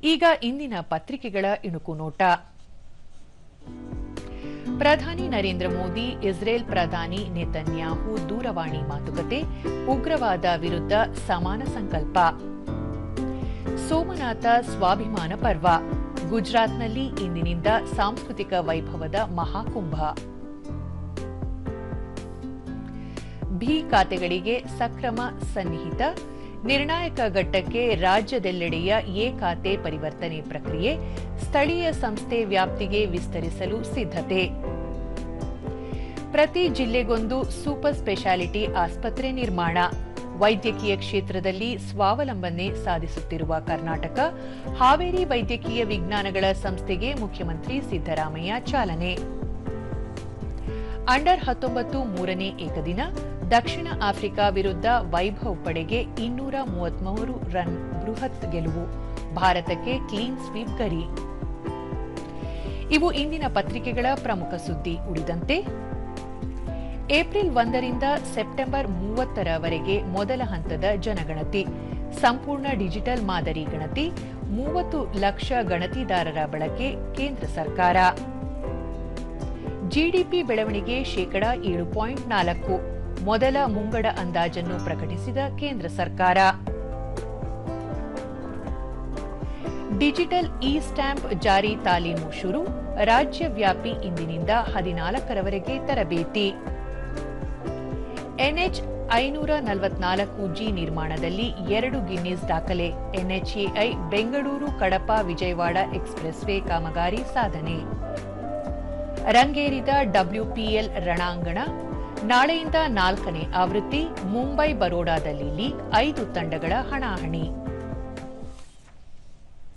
ಈಗ ಇಂದಿನ ಪತ್ರಿಕೆಗಳ ಇಣುಕು ನೋಟ. ಪ್ರಧಾನಿ ನರೇಂದ್ರ ಮೋದಿ ಇಸ್ರೇಲ್ ಪ್ರಧಾನಿ ನೆತನ್ಯಾಹು ದೂರವಾಣಿ ಮಾತುಕತೆ, ಉಗ್ರವಾದ ವಿರುದ್ಧ ಸಮಾನ ಸಂಕಲ್ಪ. ಸೋಮನಾಥ ಸ್ವಾಭಿಮಾನ ಪರ್ವ, ಗುಜರಾತ್ನಲ್ಲಿ ಇಂದಿನಿಂದ ಸಾಂಸ್ಕೃತಿಕ ವೈಭವದ ಮಹಾಕುಂಭ. ಭಿ ಖಾತೆಗಳಿಗೆ ಸಕ್ರಮ ಸನ್ನಿಹಿತ, ನಿರ್ಣಾಯಕ ಘಟ್ಟಕ್ಕೆ ರಾಜ್ಯದೆಲ್ಲೆಡೆಯ ಎ ಖಾತೆ ಪರಿವರ್ತನೆ ಪ್ರಕ್ರಿಯೆ, ಸ್ಥಳೀಯ ಸಂಸ್ಥೆ ವ್ಯಾಪ್ತಿಗೆ ವಿಸ್ತರಿಸಲು ಸಿದ್ಧತೆ. ಪ್ರತಿ ಜಿಲ್ಲೆಗೊಂದು ಸೂಪರ್ ಸ್ಪೆಷಾಲಿಟಿ ಆಸ್ಪತ್ರೆ ನಿರ್ಮಾಣ, ವೈದ್ಯಕೀಯ ಕ್ಷೇತ್ರದಲ್ಲಿ ಸ್ವಾವಲಂಬನೆ ಸಾಧಿಸುತ್ತಿರುವ ಕರ್ನಾಟಕ, ಹಾವೇರಿ ವೈದ್ಯಕೀಯ ವಿಜ್ಞಾನಗಳ ಸಂಸ್ಥೆಗೆ ಮುಖ್ಯಮಂತ್ರಿ ಸಿದ್ದರಾಮಯ್ಯ ಚಾಲನೆ. ಅಂಡರ್ 19 ಮೂರನೇ ಏಕದಿನ, ದಕ್ಷಿಣ ಆಫ್ರಿಕಾ ವಿರುದ್ಧ ವೈಭವ್ ಪಡೆಗೆ 233 ರನ್ ಬೃಹತ್ ಗೆಲುವು, ಭಾರತಕ್ಕೆ ಕ್ಲೀನ್ ಸ್ವೀಪ್ ಗರಿ. ಇವು ಇಂದಿನ ಪತ್ರಿಕೆಗಳ ಪ್ರಮುಖ ಸುದ್ದಿ. ಉಳಿದಂತೆ ಏಪ್ರಿಲ್ 1ರಿಂದ ಸೆಪ್ಟೆಂಬರ್ 30ರವರೆಗೆ ಮೊದಲ ಹಂತದ ಜನಗಣತಿ, ಸಂಪೂರ್ಣ ಡಿಜಿಟಲ್ ಮಾದರಿ ಗಣತಿ, 30 ಲಕ್ಷ ಗಣತಿದಾರರ ಬಳಕೆ, ಕೇಂದ್ರ ಸರ್ಕಾರ. ಜಿಡಿಪಿ ಬೆಳವಣಿಗೆ ಶೇಕಡಾ 7.4, ಮೊದಲ ಮುಂಗಡ ಅಂದಾಜನ್ನು ಪ್ರಕಟಿಸಿದ ಕೇಂದ್ರ ಸರ್ಕಾರ. ಡಿಜಿಟಲ್ ಇ ಸ್ಟ್ಯಾಂಪ್ ಜಾರಿ ತಾಲೀಮು ಶುರು, ರಾಜ್ಯವ್ಯಾಪಿ ಇಂದಿನಿಂದ 14ರವರೆಗೆ ತರಬೇತಿ. ಎನ್ಎಚ್ 544G ನಿರ್ಮಾಣದಲ್ಲಿ 2 ಗಿನ್ನಿಸ್ ದಾಖಲೆ, NHAI Bengaluru Kadapa Vijayawada express way ಕಾಮಗಾರಿ ಸಾಧನೆ. ರಂಗೇರಿದ WPL ರಣಾಂಗಣ, ನಾಳೆಯಿಂದ 4ನೇ ಆವೃತ್ತಿ, ಮುಂಬೈ ಬರೋಡಾದಲ್ಲಿ ಲೀಗ್, 5 ತಂಡಗಳ ಹಣಾಹಣಿ.